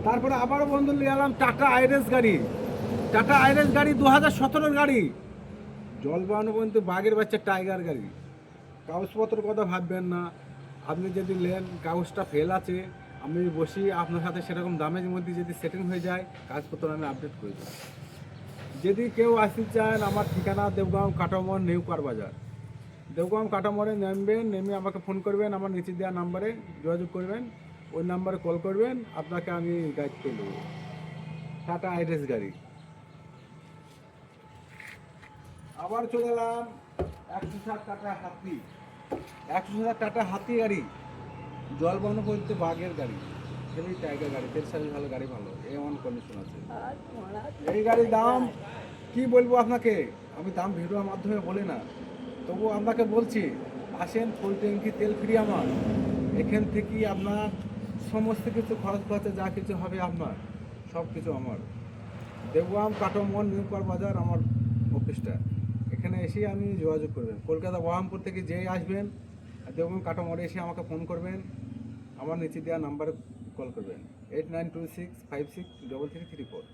তারপরে আবারও বন্ধু নিয়ে এলাম টাটা আইরেস গাড়ি। টাটা আইরেস গাড়ি 2017 গাড়ি, জল বানানো পর্যন্ত বাঘের বাচ্চা টাইগার গাড়ি। কাগজপত্রের কথা ভাববেন না, আপনি যদি নেন কাগজটা ফেল আছে, আমি বসি আপনার সাথে সেরকম দামের মধ্যে যদি সেটিং হয়ে যায় কাগজপত্র আমি আপডেট করে দেবো। যদি কেউ আসতে চান, আমার ঠিকানা দেবগাঁও কাটামোড় নিউ কার বাজার। দেবগাঁও কাটামোড়ে নামবেন, নেমে আমাকে ফোন করবেন, আমার নিচে দেওয়া নাম্বারে যোগাযোগ করবেন, ওই নাম্বারে কল করবেন, আপনাকে আমি গাইড করে দেবো। টাটা আইরেস গাড়ি। আবার চলে এলাম 107 টাটা হাতি। 107 টাটা হাতি গাড়ি, জল বহন করতে বাঘের গাড়ি, হেভি টাইগার গাড়ি, তেল সার্ভিস ভালো, গাড়ি ভালো, এমন কন্ডিশন আছে। এই গাড়ির দাম কি বলবো আপনাকে, আমি দাম ভিডিওর মাধ্যমে বলি না, তবু আপনাকে বলছি, আসেন, ফুল ট্যাঙ্কি তেল ফ্রি আমার। এখান থেকেই আপনার সমস্ত কিছু খরচ খরচা যা কিছু হবে আপনার সব কিছু আমার। দেবগ্রাম কাটোমোড় নিউ কার বাজার আমার অফিসটা। এখানে এসেই আমি যোগাযোগ করবেন, কলকাতা বহরমপুর থেকে যেই আসবেন দেবগ্রাম কাটোমোড়ে এসে আমাকে ফোন করবেন, আমার নিচে দেওয়া নাম্বারে কল করবেন 8926563334।